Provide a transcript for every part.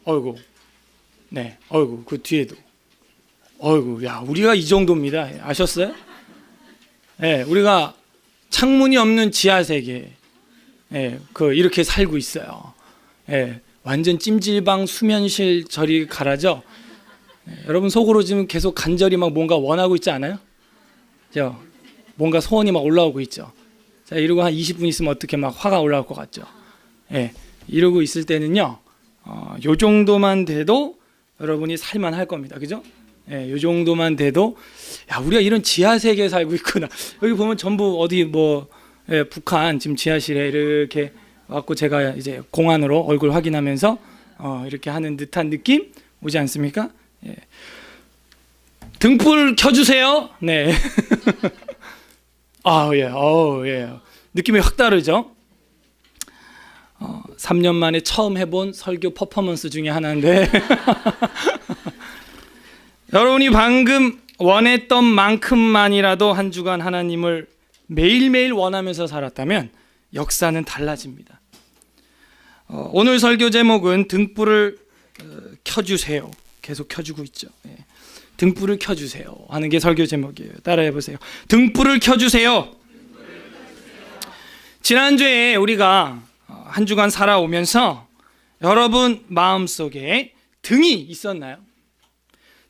어이구, 네, 어이구, 그 뒤에도, 어이구, 야, 우리가 이 정도입니다. 아셨어요? 네, 우리가 창문이 없는 지하 세계, 네, 이렇게 살고 있어요. 네, 완전 찜질방 수면실 저리 가라죠. 네, 여러분 속으로 지금 계속 간절히 막 뭔가 원하고 있지 않아요? 뭔가 소원이 막 올라오고 있죠. 자, 이러고 한 20분 있으면 어떻게 막 화가 올라올 것 같죠. 예, 이러고 있을 때는요, 요 정도만 돼도 여러분이 살만할 겁니다. 그죠? 예, 요 정도만 돼도, 야, 우리가 이런 지하 세계에 살고 있구나. 여기 보면 전부 어디 예, 북한 지금 지하실에 이렇게 왔고 제가 이제 공안으로 얼굴 확인하면서 이렇게 하는 듯한 느낌 오지 않습니까? 예. 등불 켜주세요. 네. 예. 느낌이 확 다르죠? 3년 만에 처음 해본 설교 퍼포먼스 중에 하나인데 여러분이 방금 원했던 만큼만이라도 한 주간 하나님을 매일매일 원하면서 살았다면 역사는 달라집니다. 오늘 설교 제목은 등불을 켜주세요. 계속 켜주고 있죠. 예. 등불을 켜주세요 하는 게 설교 제목이에요. 따라해보세요. 등불을 켜주세요. 지난주에 우리가 한 주간 살아오면서 여러분 마음속에 등이 있었나요?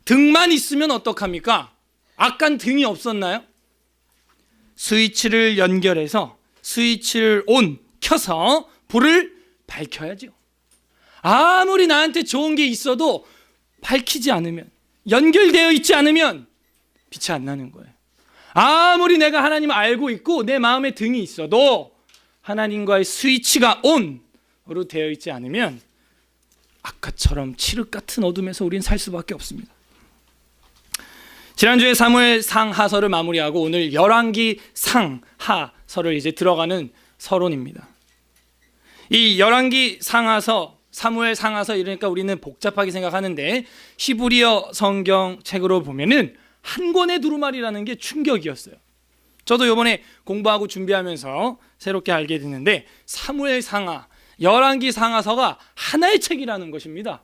등만 있으면 어떡합니까? 아깐 등이 없었나요? 스위치를 연결해서 스위치를 켜서 불을 밝혀야죠. 아무리 나한테 좋은 게 있어도 밝히지 않으면, 연결되어 있지 않으면 빛이 안 나는 거예요. 아무리 내가 하나님을 알고 있고 내 마음에 등이 있어도 하나님과의 스위치가 ON으로 되어 있지 않으면 아까처럼 칠흑 같은 어둠에서 우린 살 수밖에 없습니다. 지난주에 사무엘 상하서를 마무리하고 오늘 열왕기 상하서를 이제 들어가는 서론입니다. 이 열왕기 상하서, 사무엘 상하서 이러니까 우리는 복잡하게 생각하는데 히브리어 성경책으로 보면은 한 권의 두루마리라는 게 충격이었어요. 저도 이번에 공부하고 준비하면서 새롭게 알게 됐는데 사무엘 상하, 열왕기 상하서가 하나의 책이라는 것입니다.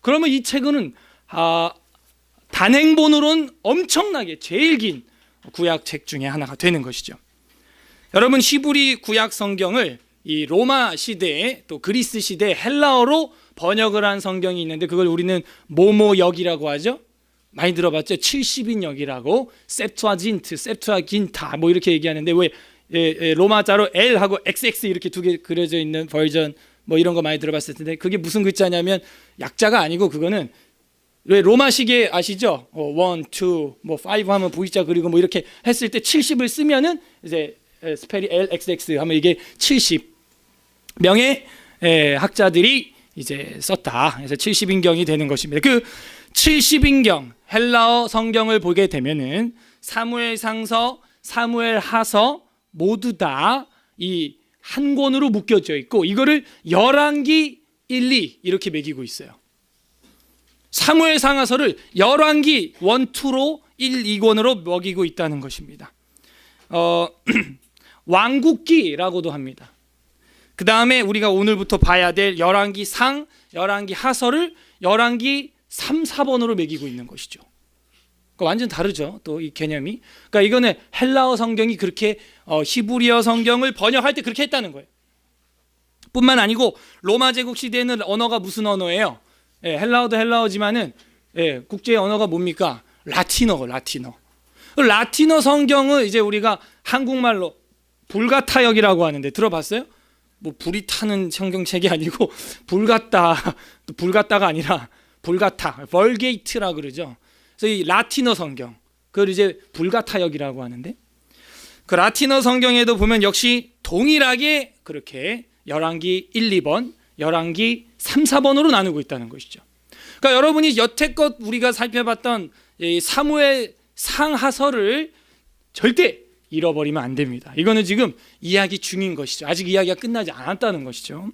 그러면 이 책은 단행본으로는 엄청나게 제일 긴 구약책 중에 하나가 되는 것이죠. 여러분 히브리 구약 성경을 이 로마 시대에 또 그리스 시대에 헬라어로 번역을 한 성경이 있는데 그걸 우리는 모모역이라고 하죠. 많이 들어봤죠? 70인역이라고 셉투아진트, 셉투아긴타 이렇게 얘기하는데 왜 로마자로 L하고 XX 이렇게 두 개 그려져 있는 버전 이런 거 많이 들어봤을 텐데 그게 무슨 글자냐면 약자가 아니고 그거는 왜 로마 시계 아시죠? 1, 2, 5 하면 V자 그리고 이렇게 했을 때 70을 쓰면은 이제 스펠이 LXX 하면 이게 70명의 학자들이 이제 썼다. 그래서 70인경이 되는 것입니다. 그 70인경 헬라어 성경을 보게 되면은 사무엘상서, 사무엘하서 모두 다 이 한 권으로 묶여져 있고 이거를 열왕기 1, 2 이렇게 매기고 있어요. 사무엘상하서를 열왕기 1, 2로 1, 2권으로 먹이고 있다는 것입니다. 왕국기라고도 합니다. 그 다음에 우리가 오늘부터 봐야 될 열왕기 상, 열왕기 하서를 열왕기 3, 4번으로 매기고 있는 것이죠. 그러니까 완전 다르죠. 또 이 개념이. 그러니까 이거는 헬라어 성경이 그렇게 히브리어 성경을 번역할 때 그렇게 했다는 거예요. 뿐만 아니고 로마 제국 시대에는 언어가 무슨 언어예요? 헬라어도 헬라어지만은 국제 언어가 뭡니까? 라틴어. 라틴어 성경을 이제 우리가 한국말로 불가타역이라고 하는데 들어봤어요? 불이 타는 성경책이 아니고 불같다가 아니라 불가타, 벌게이트라 그러죠. 그래서 이 라틴어 성경, 그걸 이제 불가타역이라고 하는데 그 라틴어 성경에도 보면 역시 동일하게 그렇게 열왕기 1, 2번, 열왕기 3, 4번으로 나누고 있다는 것이죠. 그러니까 여러분이 여태껏 우리가 살펴봤던 이 사무엘 상하서를 절대 잃어버리면 안 됩니다. 이거는 지금 이야기 중인 것이죠. 아직 이야기가 끝나지 않았다는 것이죠.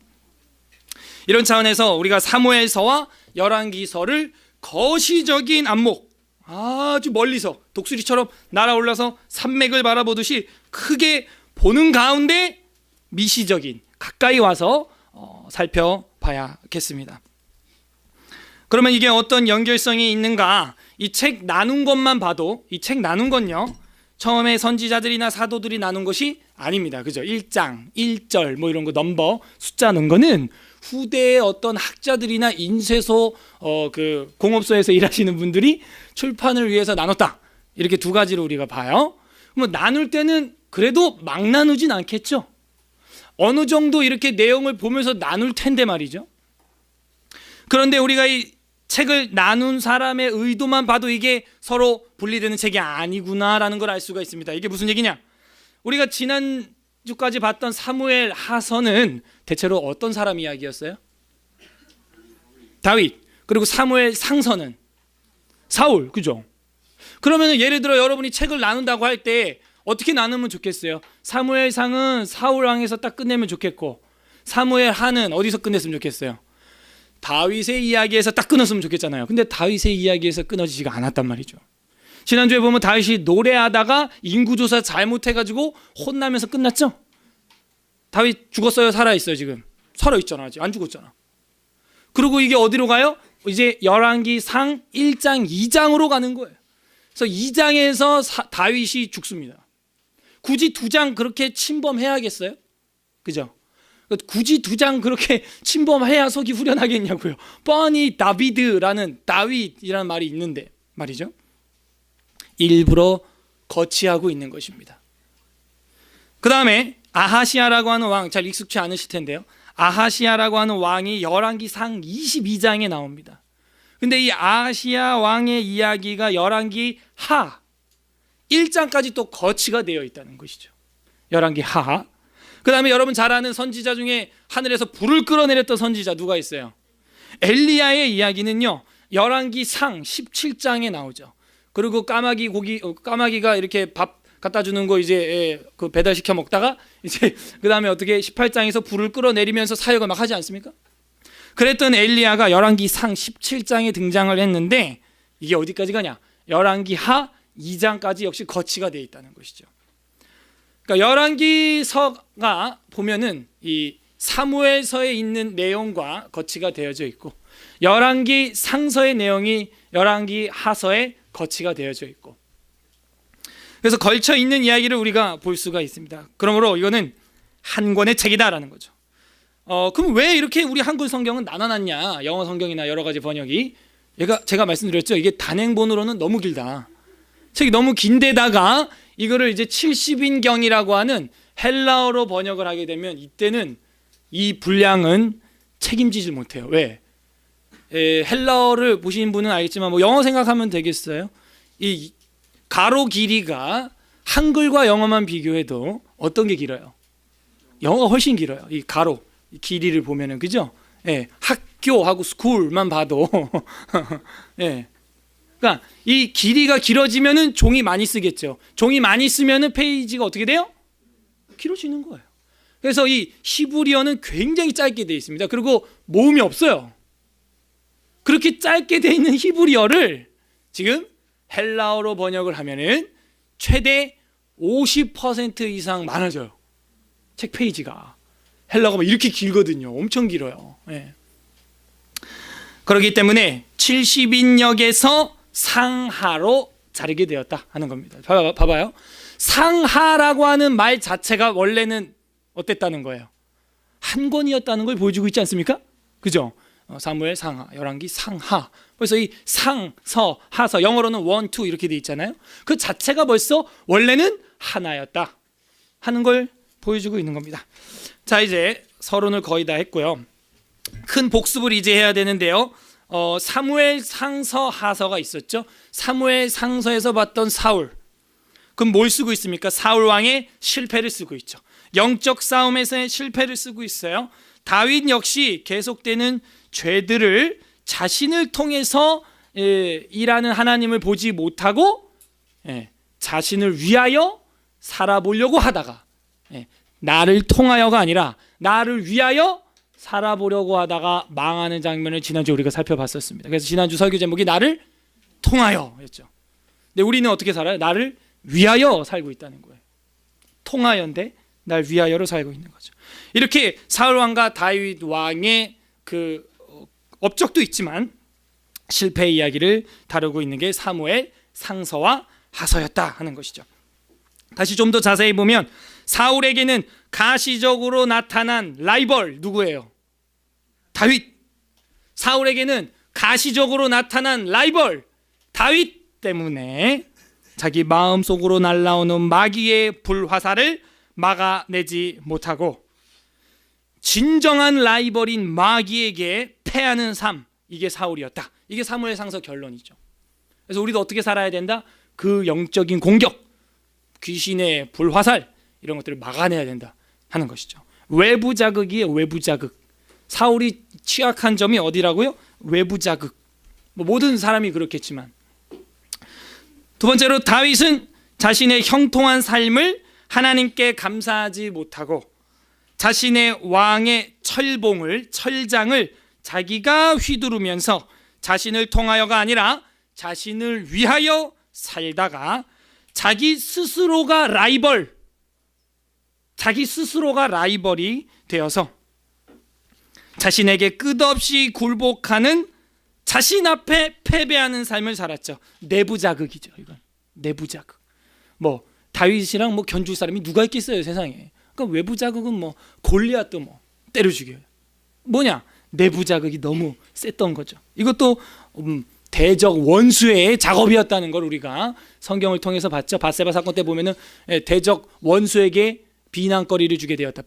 이런 차원에서 우리가 사무엘서와 열왕기서를 거시적인 안목, 아주 멀리서 독수리처럼 날아올라서 산맥을 바라보듯이 크게 보는 가운데 미시적인 가까이 와서 살펴봐야겠습니다. 그러면 이게 어떤 연결성이 있는가? 이 책 나눈 것만 봐도, 이 책 나눈 건요, 처음에 선지자들이나 사도들이 나눈 것이 아닙니다. 그죠? 1장, 1절 뭐 이런 거 넘버 숫자 넣은 거는 후대의 어떤 학자들이나 인쇄소 그 공업소에서 일하시는 분들이 출판을 위해서 나눴다. 이렇게 두 가지로 우리가 봐요. 그럼 나눌 때는 그래도 막 나누진 않겠죠. 어느 정도 이렇게 내용을 보면서 나눌 텐데 말이죠. 그런데 우리가 이 책을 나눈 사람의 의도만 봐도 이게 서로 분리되는 책이 아니구나라는 걸 알 수가 있습니다. 이게 무슨 얘기냐? 우리가 지난주까지 봤던 사무엘 하서는 대체로 어떤 사람 이야기였어요? 다윗. 그리고 사무엘 상서는 사울. 그죠? 그러면 예를 들어 여러분이 책을 나눈다고 할 때 어떻게 나누면 좋겠어요? 사무엘 상은 사울 왕에서 딱 끝내면 좋겠고, 사무엘 하는 어디서 끝냈으면 좋겠어요? 다윗의 이야기에서 딱 끊었으면 좋겠잖아요. 근데 다윗의 이야기에서 끊어지지가 않았단 말이죠. 지난주에 보면 다윗이 노래하다가 인구조사 잘못해가지고 혼나면서 끝났죠. 다윗 죽었어요? 살아있어요? 지금 살아있잖아. 아직 안 죽었잖아. 그리고 이게 어디로 가요? 이제 열왕기상 1장 2장으로 가는 거예요. 그래서 2장에서 다윗이 죽습니다. 굳이 2장 그렇게 침범해야겠어요? 그죠? 굳이 2장 그렇게 침범해야 속이 후련하겠냐고요. 뻔히 다윗이라는 말이 있는데 말이죠. 일부러 거치하고 있는 것입니다. 그 다음에 아하시아라고 하는 왕, 잘 익숙치 않으실 텐데요. 아하시아라고 하는 왕이 열왕기상 22장에 나옵니다. 근데 이 아하시아 왕의 이야기가 열왕기 하 1장까지 또 거치가 되어 있다는 것이죠. 열왕기 하. 그 다음에 여러분 잘 아는 선지자 중에 하늘에서 불을 끌어내렸던 선지자 누가 있어요? 엘리야의 이야기는요, 열왕기 상 17장에 나오죠. 그리고 까마귀가 이렇게 밥 갖다 주는 거 이제 그 배달시켜 먹다가 이제 그 다음에 어떻게 18장에서 불을 끌어내리면서 사역을 막 하지 않습니까? 그랬던 엘리야가 열왕기 상 17장에 등장을 했는데 이게 어디까지 가냐? 열왕기 하 2장까지 역시 거치가 되어 있다는 것이죠. 그러니까 열왕기서가 보면은 이 사무엘서에 있는 내용과 거치가 되어져 있고, 열왕기 상서의 내용이 열왕기 하서에 거치가 되어져 있고, 그래서 걸쳐 있는 이야기를 우리가 볼 수가 있습니다. 그러므로 이거는 한 권의 책이다라는 거죠. 그럼 왜 이렇게 우리 한글 성경은 나눠놨냐? 영어 성경이나 여러 가지 번역이, 제가 말씀드렸죠. 이게 단행본으로는 너무 길다. 책이 너무 긴데다가 이거를 이제 70인경이라고 하는 헬라어로 번역을 하게 되면 이때는 이 분량은 책임지질 못해요. 왜? 헬라어를 보신 분은 알겠지만 뭐 영어 생각하면 되겠어요? 이 가로 길이가 한글과 영어만 비교해도 어떤 게 길어요? 영어가 훨씬 길어요. 이 가로 길이를 보면은, 그죠? 학교하고 스쿨만 봐도 그러니까 이 길이가 길어지면은 종이 많이 쓰겠죠. 종이 많이 쓰면은 페이지가 어떻게 돼요? 길어지는 거예요. 그래서 이 히브리어는 굉장히 짧게 되어 있습니다. 그리고 모음이 없어요. 그렇게 짧게 되어 있는 히브리어를 지금 헬라어로 번역을 하면은 최대 50% 이상 많아져요. 책 페이지가. 헬라어가 이렇게 길거든요. 엄청 길어요. 그렇기 때문에 70인역에서 상하로 자르게 되었다 하는 겁니다. 봐봐요. 상하라고 하는 말 자체가 원래는 어땠다는 거예요? 한 권이었다는 걸 보여주고 있지 않습니까? 그죠? 사무엘 상하, 열왕기 상하. 그래서 이 상, 서, 하서, 영어로는 원, 투 이렇게 돼 있잖아요. 그 자체가 벌써 원래는 하나였다 하는 걸 보여주고 있는 겁니다. 자, 이제 서론을 거의 다 했고요. 큰 복습을 이제 해야 되는데요. 사무엘 상서 하서가 있었죠. 사무엘 상서에서 봤던 사울, 그럼 뭘 쓰고 있습니까? 사울 왕의 실패를 쓰고 있죠. 영적 싸움에서의 실패를 쓰고 있어요. 다윗 역시 계속되는 죄들을 자신을 통해서 일하는 하나님을 보지 못하고 자신을 위하여 살아보려고 하다가, 나를 통하여가 아니라 나를 위하여 살아보려고 하다가 망하는 장면을 지난주 우리가 살펴봤었습니다. 그래서 지난주 설교 제목이 나를 통하여였죠. 근데 우리는 어떻게 살아요? 나를 위하여 살고 있다는 거예요. 통하여인데 날 위하여로 살고 있는 거죠. 이렇게 사울 왕과 다윗 왕의 그 업적도 있지만 실패의 이야기를 다루고 있는 게 사무엘 상서와 하서였다 하는 것이죠. 다시 좀 더 자세히 보면 사울에게는 가시적으로 나타난 라이벌 누구예요? 다윗. 사울에게는 가시적으로 나타난 라이벌 다윗 때문에 자기 마음속으로 날아오는 마귀의 불화살을 막아내지 못하고 진정한 라이벌인 마귀에게 패하는 삶, 이게 사울이었다. 이게 사무엘상서 결론이죠. 그래서 우리도 어떻게 살아야 된다? 그 영적인 공격, 귀신의 불화살 이런 것들을 막아내야 된다 하는 것이죠. 외부 자극이에요. 외부 자극. 사울이 취약한 점이 어디라고요? 외부 자극. 모든 사람이 그렇겠지만. 두 번째로 다윗은 자신의 형통한 삶을 하나님께 감사하지 못하고 자신의 왕의 철장을 자기가 휘두르면서 자신을 통하여가 아니라 자신을 위하여 살다가 자기 스스로가 라이벌이 되어서 자신에게 끝없이 굴복하는 자신 앞에 패배하는 삶을 살았죠. 내부 자극이죠. 이건 내부 자극. 다윗이랑 견줄 사람이 누가 있겠어요, 세상에. 그러니까 외부 자극은 골리앗도 때려 죽여요. 뭐냐? 내부 자극이 너무 셌던 거죠. 이것도 대적 원수의 작업이었다는 걸 우리가 성경을 통해서 봤죠. 밧세바 사건 때 보면은 대적 원수에게 비방거리를 주게 되었다.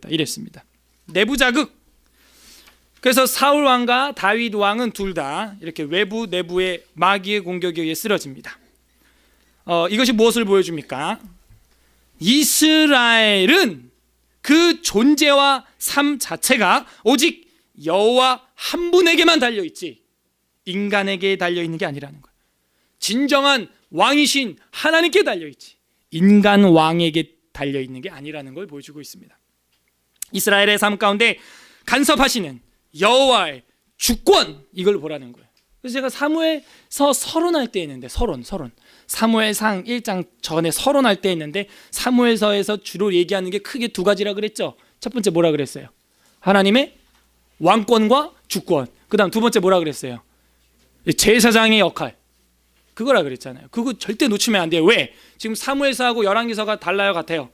이랬습니다. 내부 자극. 그래서 사울 왕과 다윗 왕은 둘 다 이렇게 외부 내부의 마귀의 공격에 의해 쓰러집니다. 이것이 무엇을 보여줍니까? 이스라엘은 그 존재와 삶 자체가 오직 여호와 한 분에게만 달려있지 인간에게 달려있는 게 아니라는 거예요. 진정한 왕이신 하나님께 달려있지 인간 왕에게 달려있는 게 아니라는 걸 보여주고 있습니다. 이스라엘의 삶 가운데 간섭하시는 여호와의 주권, 이걸 보라는 거예요. 그래서 제가 사무엘서 서론할 때 했는데 서론 사무엘상 1장 전에 서론할 때 했는데 사무엘서에서 주로 얘기하는 게 크게 두 가지라 그랬죠. 첫 번째 뭐라 그랬어요? 하나님의 왕권과 주권. 그 다음 두 번째 뭐라 그랬어요? 제사장의 역할. 그거라 그랬잖아요. 그거 절대 놓치면 안 돼요. 왜? 지금 사무엘서하고 열왕기서가 달라요, 같아요?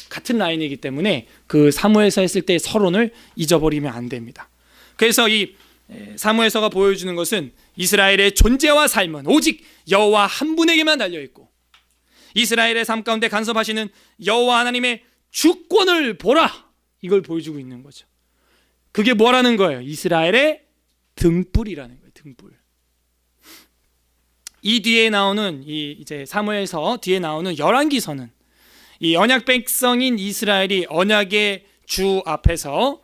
같은 라인이기 때문에 그 사무엘서 했을 때 서론을 잊어버리면 안 됩니다. 그래서 이 사무엘서가 보여주는 것은 이스라엘의 존재와 삶은 오직 여호와 한 분에게만 달려있고 이스라엘의 삶 가운데 간섭하시는 여호와 하나님의 주권을 보라, 이걸 보여주고 있는 거죠. 그게 뭐라는 거예요? 이스라엘의 등불이라는 거예요. 등불. 이 뒤에 나오는 이제 사무엘서 뒤에 나오는 열왕기서는 이 언약 백성인 이스라엘이 언약의 주 앞에서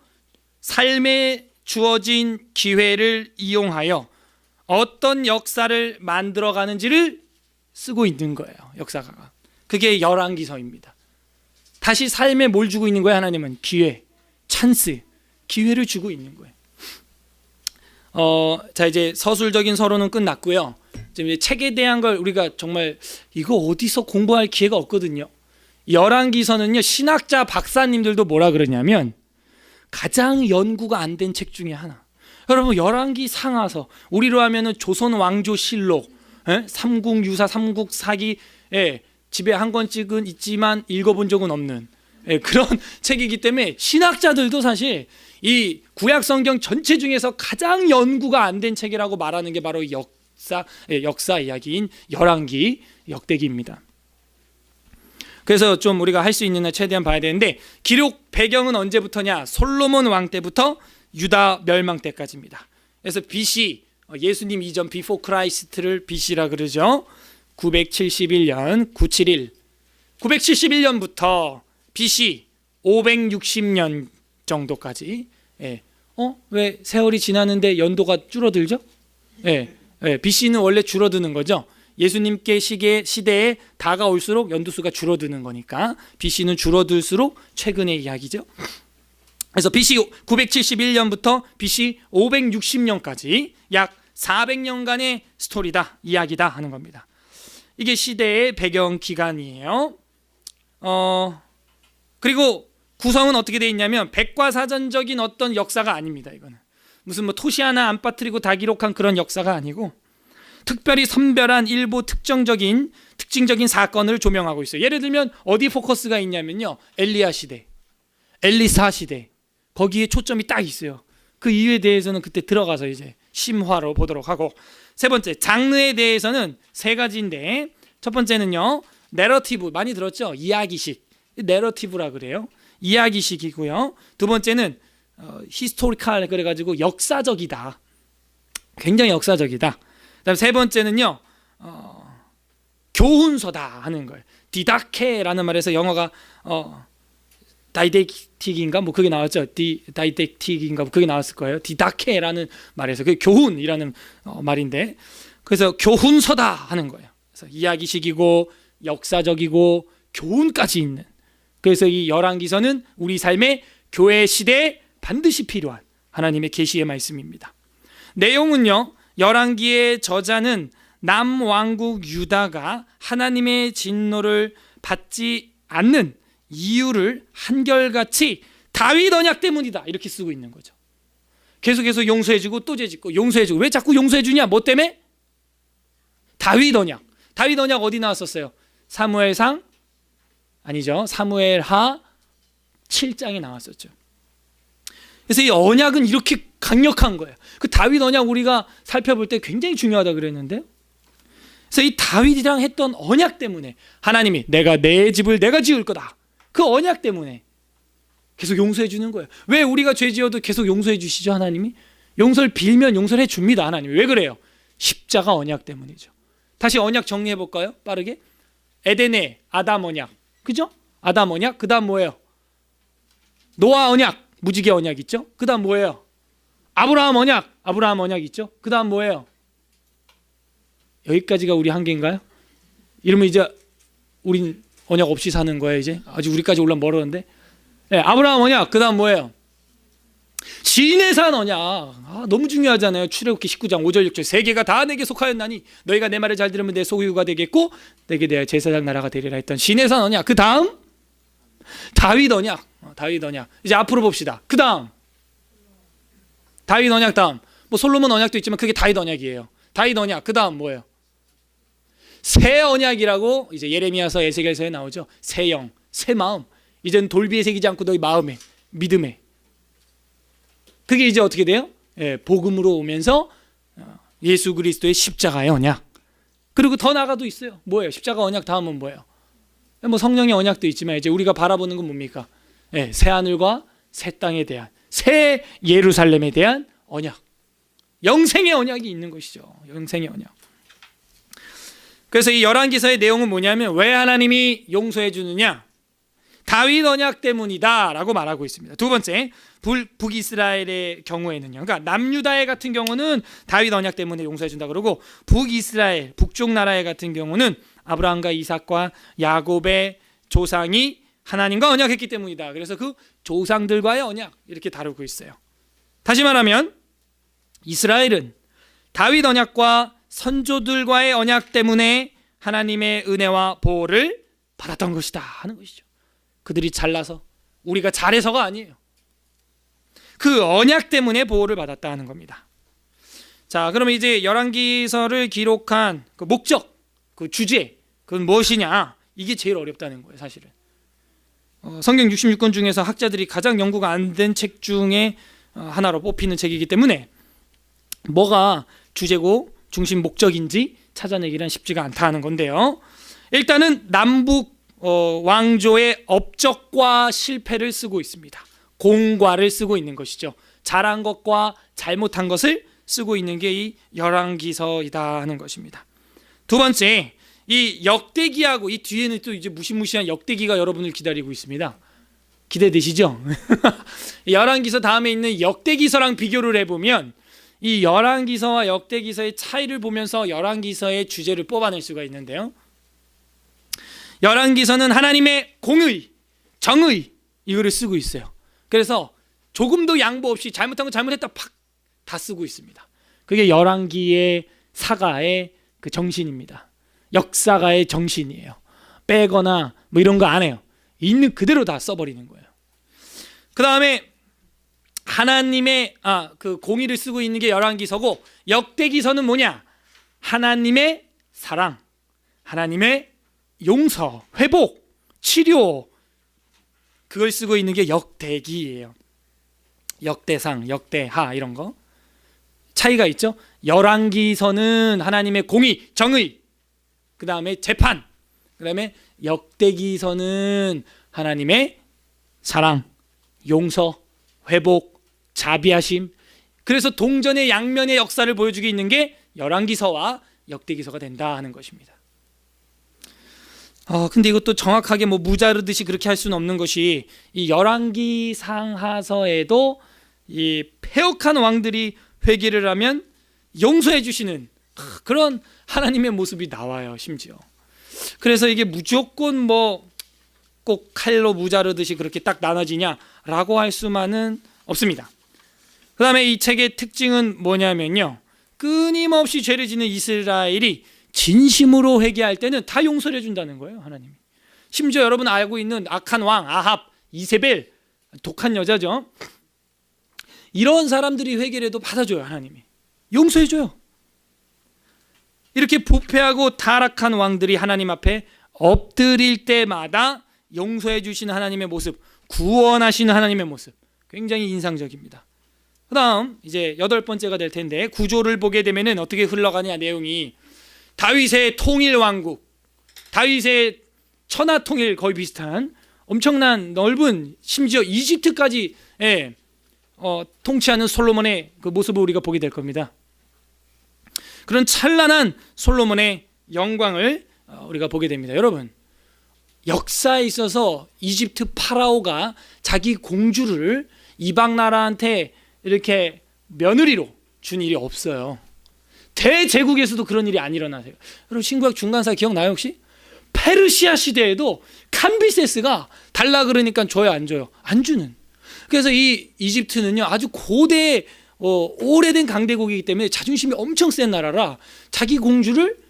삶에 주어진 기회를 이용하여 어떤 역사를 만들어가는지를 쓰고 있는 거예요. 역사가가. 그게 열왕기서입니다. 다시 삶에 뭘 주고 있는 거예요? 하나님은 기회, 찬스, 기회를 주고 있는 거예요. 자, 이제 서술적인 서론은 끝났고요. 이제 책에 대한 걸 우리가 정말 이거 어디서 공부할 기회가 없거든요. 열왕기서는요, 신학자 박사님들도 뭐라 그러냐면 가장 연구가 안 된 책 중에 하나. 여러분, 열왕기 상하서, 우리로 하면은 조선 왕조실록, 삼국유사, 삼국사기, 집에 한 권씩은 있지만 읽어본 적은 없는 그런 책이기 때문에 신학자들도 사실 이 구약 성경 전체 중에서 가장 연구가 안 된 책이라고 말하는 게 바로 역사 이야기인 열왕기, 역대기입니다. 그래서 좀 우리가 할 수 있는 한 최대한 봐야 되는데, 기록 배경은 언제부터냐? 솔로몬 왕 때부터 유다 멸망 때까지입니다. 그래서 BC, 예수님 이전 비포 크라이스트를 BC라 그러죠. 971년 971년부터 BC 560년 정도까지. 왜 세월이 지나는데 연도가 줄어들죠? BC는 원래 줄어드는 거죠. 예수님께 시대에 다가올수록 연도수가 줄어드는 거니까 BC는 줄어들수록 최근의 이야기죠. 그래서 BC 971년부터 BC 560년까지 약 400년간의 스토리다, 이야기다 하는 겁니다. 이게 시대의 배경 기간이에요. 그리고 구성은 어떻게 되어 있냐면 백과사전적인 어떤 역사가 아닙니다. 이거는 무슨 뭐 토시 하나 안 빠뜨리고 다 기록한 그런 역사가 아니고 특별히 선별한 일부 특징적인 사건을 조명하고 있어요. 예를 들면 어디 포커스가 있냐면요, 엘리야 시대, 엘리사 시대, 거기에 초점이 딱 있어요. 그 이유에 대해서는 그때 들어가서 이제 심화로 보도록 하고, 세 번째 장르에 대해서는 세 가지인데, 첫 번째는요 내러티브, 많이 들었죠? 이야기식, 내러티브라 그래요. 이야기식이고요. 두 번째는 히스토리칼, 그래가지고 역사적이다, 굉장히 역사적이다. 그다음 세 번째는요 교훈서다 하는 거예요. 디다케라는 말에서 영어가 다이덱틱인가 뭐 그게 나왔죠. 다이덱틱인가 뭐 그게 나왔을 거예요. 디다케라는 말에서 그게 교훈이라는 말인데, 그래서 교훈서다 하는 거예요. 그래서 이야기식이고 역사적이고 교훈까지 있는, 그래서 이 열왕기서는 우리 삶의 교회 시대에 반드시 필요한 하나님의 계시의 말씀입니다. 내용은요, 열왕기의 저자는 남왕국 유다가 하나님의 진노를 받지 않는 이유를 한결같이 다윗 언약 때문이다 이렇게 쓰고 있는 거죠. 계속해서 용서해주고 또 죄짓고 용서해주고, 왜 자꾸 용서해주냐? 뭐 때문에? 다윗 언약. 다윗 언약 어디 나왔었어요? 사무엘상 아니죠, 사무엘하 7장에 나왔었죠. 그래서 이 언약은 이렇게 강력한 거예요. 그 다윗 언약 우리가 살펴볼 때 굉장히 중요하다 그랬는데, 그래서 이 다윗이랑 했던 언약 때문에 하나님이 내가 내 집을 내가 지을 거다, 그 언약 때문에 계속 용서해 주는 거예요. 왜 우리가 죄 지어도 계속 용서해 주시죠? 하나님이 용서를 빌면 용서를 해 줍니다. 하나님이. 왜 그래요? 십자가 언약 때문이죠. 다시 언약 정리해 볼까요? 빠르게. 에덴의 아담 언약, 그죠? 아담 언약. 그 다음 뭐예요? 노아 언약, 무지개 언약 있죠? 그 다음 뭐예요? 아브라함 언약 있죠? 그 다음 뭐예요? 여기까지가 우리 한계인가요? 이러면 이제 우린 언약 없이 사는 거예요. 이제 아직 우리까지 올라 멀었는데. 네, 아브라함 언약. 그 다음 뭐예요? 시내산 언약. 너무 중요하잖아요. 출애굽기 19장 5절 6절 세계가 다 내게 속하였나니 너희가 내 말을 잘 들으면 내 소유가 되겠고 내게 대하여 제사장 나라가 되리라 했던 시내산 언약. 그 다음 다윗 언약. 다윗 언약. 이제 앞으로 봅시다. 그 다음 다윗 언약. 다음 뭐 솔로몬 언약도 있지만 그게 다윗 언약이에요. 다윗 언약. 그 다음 뭐예요? 새 언약이라고 이제 예레미야서 에스겔서에 나오죠. 새 영, 새 마음. 이제는 돌비에 새기지 않고 너희 마음에, 믿음에. 그게 이제 어떻게 돼요? 복음으로 오면서 예수 그리스도의 십자가의 언약. 그리고 더 나아가도 있어요. 뭐예요? 십자가 언약 다음은 뭐예요? 뭐 성령의 언약도 있지만 이제 우리가 바라보는 건 뭡니까? 새 하늘과 새 땅에 대한, 새 예루살렘에 대한 언약. 영생의 언약이 있는 것이죠. 영생의 언약. 그래서 이 열왕기서의 내용은 뭐냐면, 왜 하나님이 용서해 주느냐? 다윗 언약 때문이다 라고 말하고 있습니다. 두 번째, 북이스라엘의 경우에는요, 그러니까 남유다의 같은 경우는 다윗 언약 때문에 용서해 준다 그러고, 북이스라엘, 북쪽 나라의 같은 경우는 아브라함과 이삭과 야곱의 조상이 하나님과 언약했기 때문이다. 그래서 그 조상들과의 언약 이렇게 다루고 있어요. 다시 말하면 이스라엘은 다윗 언약과 선조들과의 언약 때문에 하나님의 은혜와 보호를 받았던 것이다 하는 것이죠. 그들이 잘나서, 우리가 잘해서가 아니에요. 그 언약 때문에 보호를 받았다 하는 겁니다. 자, 그러면 이제 열왕기서를 기록한 그 목적, 그 주제, 그건 무엇이냐? 이게 제일 어렵다는 거예요, 사실은. 성경 66권 중에서 학자들이 가장 연구가 안 된 책 중에 하나로 뽑히는 책이기 때문에 뭐가 주제고 중심 목적인지 찾아내기란 쉽지가 않다 하는 건데요. 일단은 남북 왕조의 업적과 실패를 쓰고 있습니다. 공과를 쓰고 있는 것이죠. 잘한 것과 잘못한 것을 쓰고 있는 게 이 열왕기서이다 하는 것입니다. 두 번째, 이 역대기하고 이 뒤에는 또 이제 무시무시한 역대기가 여러분을 기다리고 있습니다. 기대되시죠? 열왕기서 다음에 있는 역대기서랑 비교를 해보면 이 열왕기서와 역대기서의 차이를 보면서 열왕기서의 주제를 뽑아낼 수가 있는데요. 열왕기서는 하나님의 공의, 정의 이거를 쓰고 있어요. 그래서 조금도 양보 없이 잘못한 거 잘못했다 팍 다 쓰고 있습니다. 그게 열왕기의 사가의 그 정신입니다. 역사가의 정신이에요. 빼거나 뭐 이런 거 안 해요. 있는 그대로 다 써버리는 거예요. 그 다음에 하나님의 그 공의를 쓰고 있는 게 열왕기서고, 역대기서는 뭐냐? 하나님의 사랑, 하나님의 용서, 회복, 치료, 그걸 쓰고 있는 게 역대기예요. 역대상, 역대하 이런 거 차이가 있죠. 열왕기서는 하나님의 공의, 정의, 그 다음에 재판, 그 다음에 역대기서는 하나님의 사랑, 용서, 회복, 자비하심. 그래서 동전의 양면의 역사를 보여주고 있는 게 열왕기서와 역대기서가 된다 하는 것입니다. 근데 이것도 정확하게 뭐 무자르듯이 그렇게 할 수는 없는 것이, 이 열왕기 상하서에도 이 패역한 왕들이 회개를 하면 용서해 주시는 그런 하나님의 모습이 나와요, 심지어. 그래서 이게 무조건 뭐 꼭 칼로 무자르듯이 그렇게 딱 나눠지냐라고 할 수만은 없습니다. 그 다음에 이 책의 특징은 뭐냐면요, 끊임없이 죄를 짓는 이스라엘이 진심으로 회개할 때는 다 용서를 해준다는 거예요, 하나님이. 심지어 여러분 알고 있는 악한 왕 아합, 이세벨, 독한 여자죠. 이런 사람들이 회개를 해도 받아줘요, 하나님이. 용서해줘요. 이렇게 부패하고 타락한 왕들이 하나님 앞에 엎드릴 때마다 용서해 주시는 하나님의 모습, 구원하시는 하나님의 모습, 굉장히 인상적입니다. 그 다음 이제 8번째가 될 텐데, 구조를 보게 되면은 어떻게 흘러가냐, 내용이 다윗의 통일 왕국, 다윗의 천하 통일 거의 비슷한 엄청난 넓은, 심지어 이집트까지 통치하는 솔로몬의 그 모습을 우리가 보게 될 겁니다. 그런 찬란한 솔로몬의 영광을 우리가 보게 됩니다. 여러분, 역사에 있어서 이집트 파라오가 자기 공주를 이방 나라한테 이렇게 며느리로 준 일이 없어요. 대제국에서도 그런 일이 안 일어나세요. 여러분, 신구약 중간사 기억나요 혹시? 페르시아 시대에도 캄비세스가 달라 그러니까 줘요, 안 줘요? 안 주는. 그래서 이 이집트는요, 아주 고대 오래된 강대국이기 때문에 자존심이 엄청 센 나라라 자기 공주를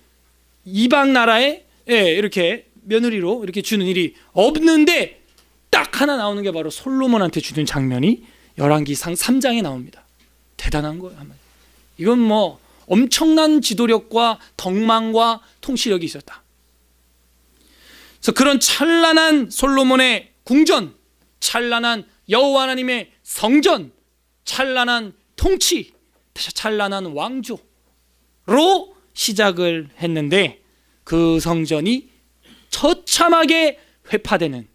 이방 나라에 이렇게 며느리로 이렇게 주는 일이 없는데, 딱 하나 나오는 게 바로 솔로몬한테 주는 장면이 열왕기상 3장에 나옵니다. 대단한 거예요. 이건 뭐 엄청난 지도력과 덕망과 통치력이 있었다. 그래서 그런 찬란한 솔로몬의 궁전, 찬란한 여호와 하나님의 성전, 찬란한 통치, 찬란한 왕조로 시작을 했는데, 그 성전이 처참하게 회파되는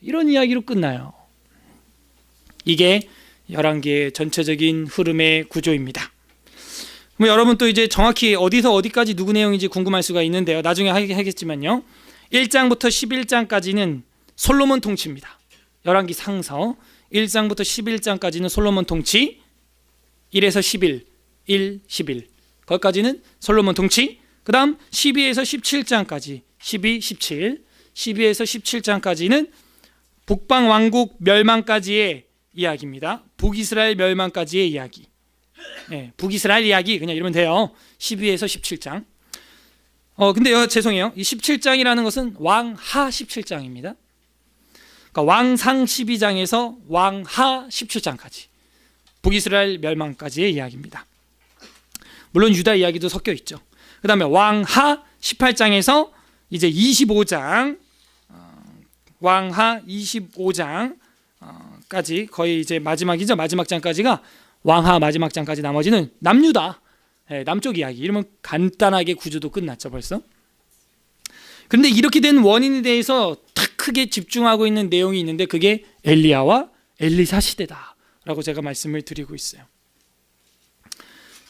이런 이야기로 끝나요. 이게 열왕기의 전체적인 흐름의 구조입니다. 그럼 여러분 또 이제 정확히 어디서 어디까지 누구 내용인지 궁금할 수가 있는데요, 나중에 하겠지만요, 1장부터 11장까지는 솔로몬 통치입니다. 열왕기 상서 1장부터 11장까지는 솔로몬 통치, 1에서 11, 1, 11 거기까지는 솔로몬 통치. 그 다음 12에서 17장까지 12, 17, 12에서 17장까지는 북방 왕국 멸망까지의 이야기입니다. 북이스라엘 멸망까지의 이야기. 북이스라엘 이야기 그냥 이러면 돼요. 12에서 17장. 근데 죄송해요. 이 17장이라는 것은 왕하 17장입니다. 그러니까 왕상 12장에서 왕하 17장까지 북이스라엘 멸망까지의 이야기입니다. 물론 유다 이야기도 섞여 있죠. 그 다음에 왕하 18장에서 이제 25장, 왕하 25장까지 거의 이제 마지막이죠. 마지막 장까지가 왕하 마지막 장까지, 나머지는 남유다, 남쪽 이야기. 이러면 간단하게 구조도 끝났죠 벌써. 그런데 이렇게 된 원인에 대해서 딱 크게 집중하고 있는 내용이 있는데, 그게 엘리야와 엘리사 시대다라고 제가 말씀을 드리고 있어요.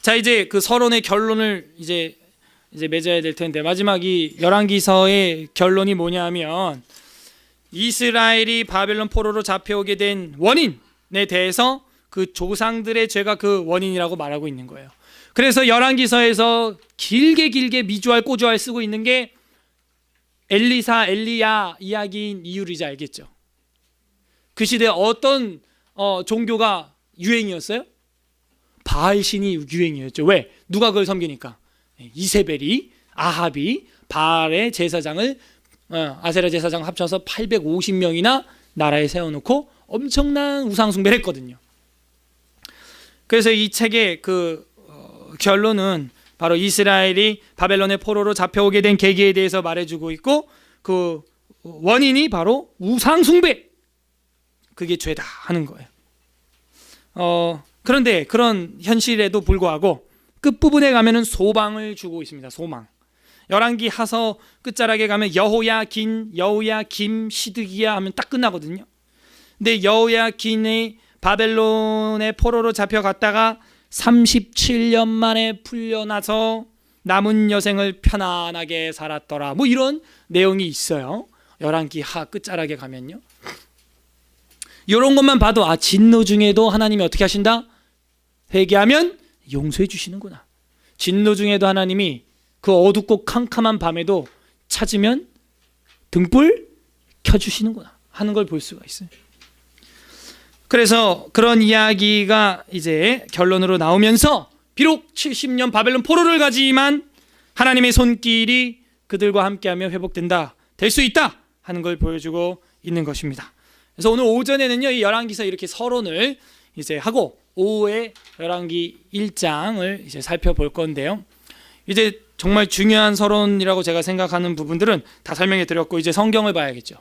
자, 이제 그 서론의 결론을 이제 맺어야 될 텐데, 마지막 이 열왕기서의 결론이 뭐냐면, 이스라엘이 바벨론 포로로 잡혀오게 된 원인에 대해서 그 조상들의 죄가 그 원인이라고 말하고 있는 거예요. 그래서 열왕기서에서 길게 미주알 꼬주알 쓰고 있는 게 엘리사, 엘리야 이야기인 이유를 이제 알겠죠. 그 시대에 어떤 종교가 유행이었어요? 바알 신이 유행이었죠. 왜? 누가 그걸 섬기니까. 이세벨이, 아합이 바알의 제사장을, 아세라 제사장 합쳐서 850명이나 나라에 세워놓고 엄청난 우상숭배를 했거든요. 그래서 이 책의 결론은 바로 이스라엘이 바벨론의 포로로 잡혀오게 된 계기에 대해서 말해주고 있고, 그 원인이 바로 우상숭배, 그게 죄다 하는 거예요. 그런데 그런 현실에도 불구하고 끝부분에 가면은 소망을 주고 있습니다. 소망. 열왕기 하서 끝자락에 가면 여호야김 시드기야 하면 딱 끝나거든요. 근데 여호야긴이 바벨론의 포로로 잡혀갔다가 37년 만에 풀려나서 남은 여생을 편안하게 살았더라, 뭐 이런 내용이 있어요. 열왕기 하 끝자락에 가면요. 이런 것만 봐도 진노 중에도 하나님이 어떻게 하신다? 회개하면 용서해 주시는구나. 진노 중에도 하나님이 그 어둡고 캄캄한 밤에도 찾으면 등불 켜주시는구나 하는 걸 볼 수가 있어요. 그래서 그런 이야기가 이제 결론으로 나오면서 비록 70년 바벨론 포로를 가지만 하나님의 손길이 그들과 함께하며 회복된다, 될 수 있다 하는 걸 보여주고 있는 것입니다. 그래서 오늘 오전에는요, 이 열왕기서 이렇게 서론을 이제 하고 오후에 열왕기 1장을 이제 살펴볼 건데요. 이제 정말 중요한 서론이라고 제가 생각하는 부분들은 다 설명해 드렸고, 이제 성경을 봐야겠죠.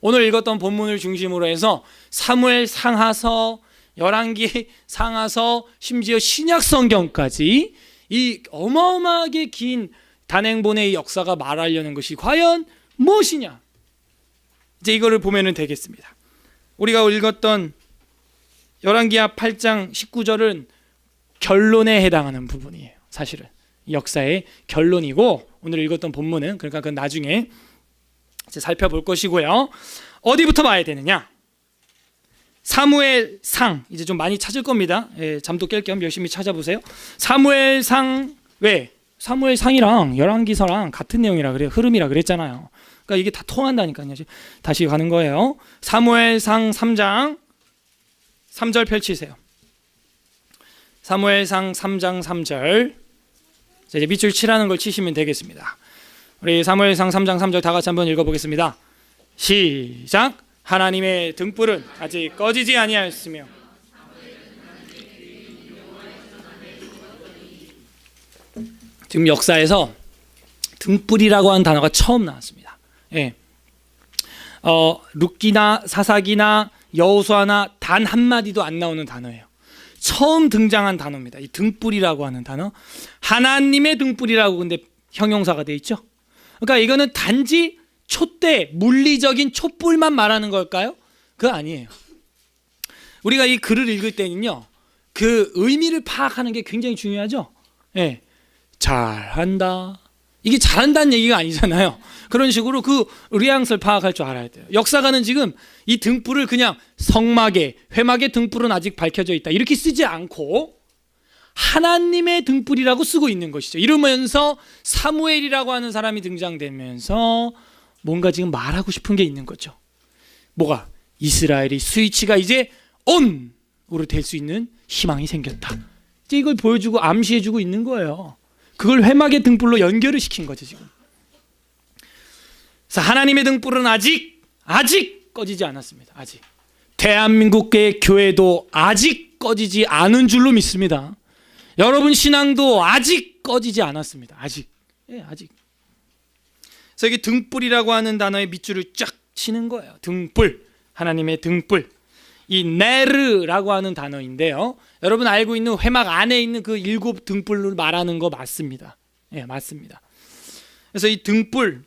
오늘 읽었던 본문을 중심으로 해서 사무엘 상하서, 열왕기 상하서, 심지어 신약 성경까지 이 어마어마하게 긴 단행본의 역사가 말하려는 것이 과연 무엇이냐, 이제 이거를 보면 되겠습니다. 우리가 읽었던 열왕기하 8장 19절은 결론에 해당하는 부분이에요. 사실은 역사의 결론이고, 오늘 읽었던 본문은 그러니까 그건 나중에 이제 살펴볼 것이고요. 어디부터 봐야 되느냐? 사무엘상, 이제 좀 많이 찾을 겁니다. 잠도 깰 겸 열심히 찾아보세요. 사무엘상, 왜? 사무엘상이랑 열왕기서랑 같은 내용이라 그래요. 흐름이라 그랬잖아요. 그러니까 이게 다 통한다니까요. 다시 가는 거예요. 사무엘상 3장 3절 펼치세요. 사무엘상 3장 3절. 이제 밑줄 치라는 걸 치시면 되겠습니다. 우리 사무엘상 3장 3절 다 같이 한번 읽어보겠습니다. 시작. 하나님의 등불은 아직 꺼지지 아니하였으며 지금 역사에서 등불이라고 하는 단어가 처음 나왔습니다. 룻기나 사사기나 여호수아나 단 한마디도 안 나오는 단어예요. 처음 등장한 단어입니다. 이 등불이라고 하는 단어. 하나님의 등불이라고 근데 형용사가 돼 있죠. 그러니까 이거는 단지 촛대, 물리적인 촛불만 말하는 걸까요? 그거 아니에요. 우리가 이 글을 읽을 때는요, 그 의미를 파악하는 게 굉장히 중요하죠. 잘한다. 이게 잘한다는 얘기가 아니잖아요. 그런 식으로 그 뉘앙스를 파악할 줄 알아야 돼요. 역사가는 지금 이 등불을 그냥 성막에, 회막의 등불은 아직 밝혀져 있다, 이렇게 쓰지 않고 하나님의 등불이라고 쓰고 있는 것이죠. 이러면서 사무엘이라고 하는 사람이 등장되면서 뭔가 지금 말하고 싶은 게 있는 거죠. 뭐가? 이스라엘이 스위치가 이제 ON으로 될 수 있는 희망이 생겼다. 이제 이걸 보여주고 암시해주고 있는 거예요. 그걸 회막의 등불로 연결을 시킨 거죠 지금. 그래서 하나님의 등불은 아직 꺼지지 않았습니다. 아직 대한민국의 교회도 아직 꺼지지 않은 줄로 믿습니다. 여러분 신앙도 아직 꺼지지 않았습니다. 아직. 아직. 그래서 여기 등불이라고 하는 단어의 밑줄을 쫙 치는 거예요. 등불, 하나님의 등불. 이 네르라고 하는 단어인데요, 여러분 알고 있는 회막 안에 있는 그 7 등불을 말하는 거 맞습니다. 맞습니다. 그래서 이 등불이라는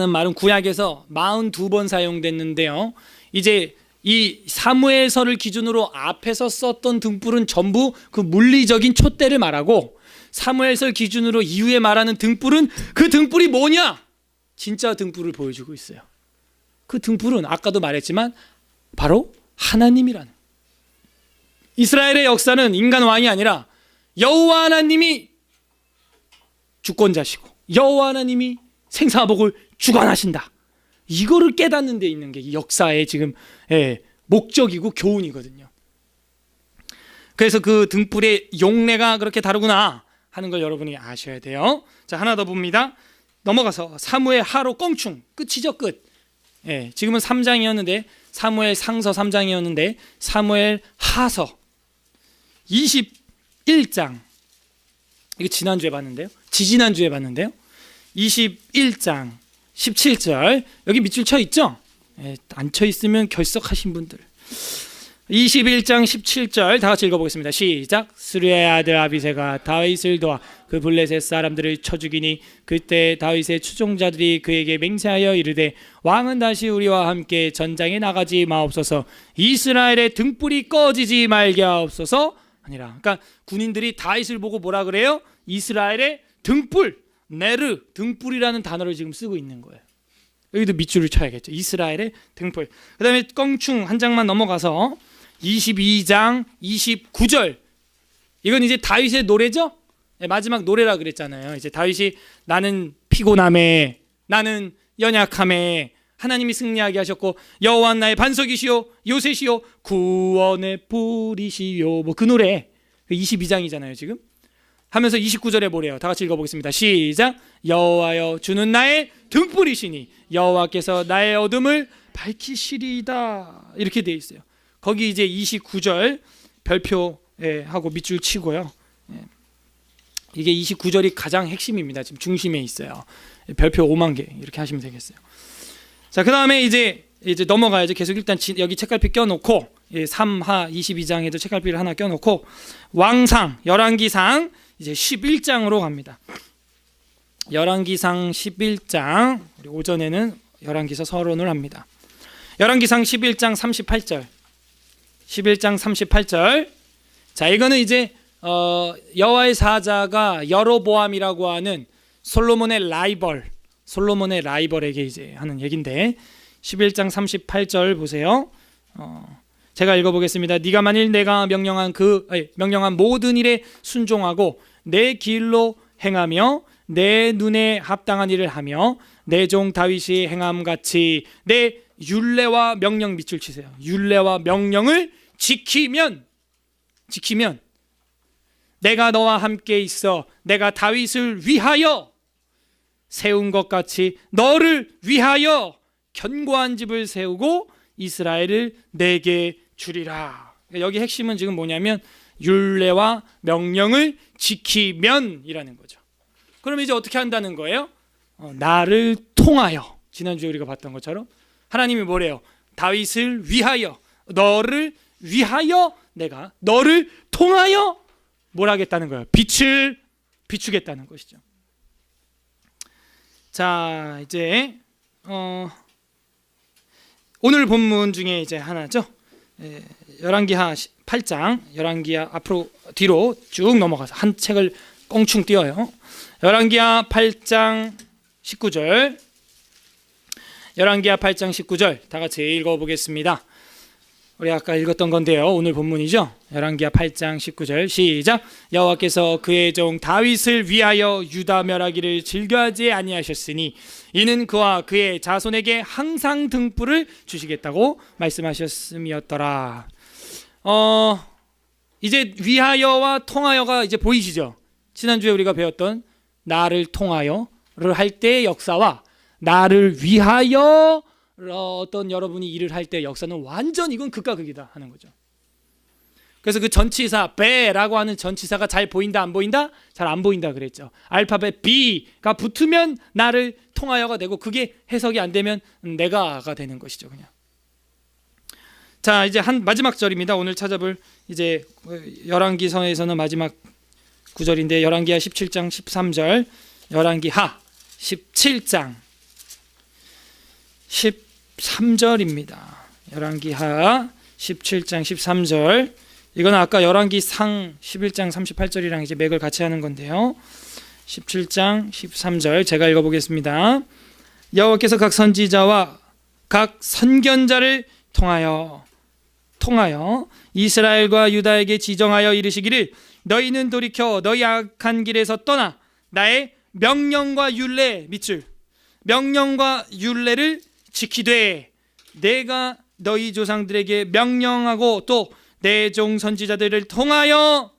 말은 구약에서 42번 사용됐는데요, 이제 이 사무엘서를 기준으로 앞에서 썼던 등불은 전부 그 물리적인 촛대를 말하고, 사무엘서 기준으로 이후에 말하는 등불은 그 등불이 뭐냐? 진짜 등불을 보여주고 있어요. 그 등불은 아까도 말했지만 바로 하나님이라는, 이스라엘의 역사는 인간 왕이 아니라 여호와 하나님이 주권자시고 여호와 하나님이 생사복을 주관하신다, 이거를 깨닫는 데 있는 게 역사의 지금 목적이고 교훈이거든요. 그래서 그 등불의 용례가 그렇게 다르구나 하는 걸 여러분이 아셔야 돼요. 자, 하나 더 봅니다. 넘어가서 사무엘 하로 껑충, 끝이죠, 끝. 예, 지금은 3장이었는데 사무엘 상서 3장이었는데 사무엘 하서 21장, 이거 지난주에 봤는데요, 지지난주에 봤는데요, 21장 17절, 여기 밑줄 쳐 있죠? 예, 안 쳐 있으면 결석하신 분들. 21장 17절 다 같이 읽어보겠습니다. 시작. 스루야의 아들 아비새가 다윗을 도와 그 블레셋 사람들을 쳐 죽이니 그때 다윗의 추종자들이 그에게 맹세하여 이르되 왕은 다시 우리와 함께 전장에 나가지 마옵소서, 이스라엘의 등불이 꺼지지 말게 하옵소서 아니라. 그러니까 군인들이 다윗을 보고 뭐라 그래요? 이스라엘의 등불, 네르, 등불이라는 단어를 지금 쓰고 있는 거예요. 여기도 밑줄을 쳐야겠죠. 이스라엘의 등불. 그 다음에 껑충 한 장만 넘어가서 22장 29절, 이건 이제 다윗의 노래죠. 마지막 노래라 그랬잖아요. 이제 다윗이 나는 피곤함에, 나는 연약함에 하나님이 승리하게 하셨고 여호와 나의 반석이시요 요새시요 구원의 불이시요, 뭐 그 노래 22장이잖아요 지금. 하면서 29절에 뭐래요? 다 같이 읽어보겠습니다. 시작. 여호와여 주는 나의 등불이시니 여호와께서 나의 어둠을 밝히시리이다, 이렇게 돼 있어요. 거기 이제 29절 별표하고 밑줄 치고요. 이게 29절이 가장 핵심입니다. 지금 중심에 있어요. 별표 5만 개 이렇게 하시면 되겠어요. 자, 그 다음에 이제 넘어가야죠. 계속 일단 여기 책갈피 껴놓고 3하 22장에도 책갈피를 하나 껴놓고 왕상 열왕기상 이제 11장으로 갑니다. 열왕기상 11장, 오전에는 열왕기서 서론을 합니다. 열왕기상 11장 38절, 11장 38절. 자, 이거는 이제 여호와의 사자가 여로보암이라고 하는 솔로몬의 라이벌에게 이제 하는 얘긴데, 11장 38절 보세요. 제가 읽어보겠습니다. 네가 만일 내가 명령한 모든 일에 순종하고 내 길로 행하며 내 눈에 합당한 일을 하며 내 종 다윗이 행함같이 내 율례와 명령, 밑줄 치세요. 율례와 명령을 지키면 내가 너와 함께 있어 내가 다윗을 위하여 세운 것 같이 너를 위하여 견고한 집을 세우고 이스라엘을 내게 주리라. 여기 핵심은 지금 뭐냐면 율례와 명령을 지키면이라는 거죠. 그럼 이제 어떻게 한다는 거예요? 나를 통하여, 지난주에 우리가 봤던 것처럼 하나님이 뭐래요? 다윗을 위하여, 너를 위하여 내가 너를 통하여 뭘 하겠다는 거예요? 빛을 비추겠다는 것이죠. 자, 이제 오늘 본문 중에 이제 하나죠. 열왕기하 8장, 열왕기하 앞으로 뒤로 쭉 넘어가서 한 책을 껑충 띄어요. 열왕기하 8장 19절, 열왕기하 8장 19절 다 같이 읽어보겠습니다. 우리 아까 읽었던 건데요, 오늘 본문이죠. 열왕기하 8장 19절 시작. 여호와께서 그의 종 다윗을 위하여 유다 멸하기를 즐겨하지 아니하셨으니 이는 그와 그의 자손에게 항상 등불을 주시겠다고 말씀하셨음이었더라. 이제 위하여와 통하여가 이제 보이시죠? 지난주에 우리가 배웠던 나를 통하여를 할 때의 역사와 나를 위하여 어떤 여러분이 일을 할 때 역사는 완전 이건 극과 극이다 하는 거죠. 그래서 그 전치사 베라고 하는 전치사가 잘 보인다 안 보인다? 잘 안 보인다 그랬죠. 알파벳 B가 붙으면 나를 통하여가 되고 그게 해석이 안 되면 내가가 되는 것이죠, 그냥. 자, 이제 한 마지막 절입니다. 오늘 찾아볼 이제 열왕기서에서는 마지막 구절인데 열왕기하 17장 13절, 열왕기하 17장 13절입니다. 열왕기하 17장 13절. 이건 아까 열왕기상 11장 38절이랑 이제 맥을 같이 하는 건데요. 17장 13절 제가 읽어보겠습니다. 여호와께서 각 선지자와 각 선견자를 통하여 이스라엘과 유다에게 지정하여 이르시기를 너희는 돌이켜 너희 악한 길에서 떠나 나의 명령과 율례, 밑줄, 명령과 율례를 지키되 내가 너희 조상들에게 명령하고 또 내 종 선지자들을 통하여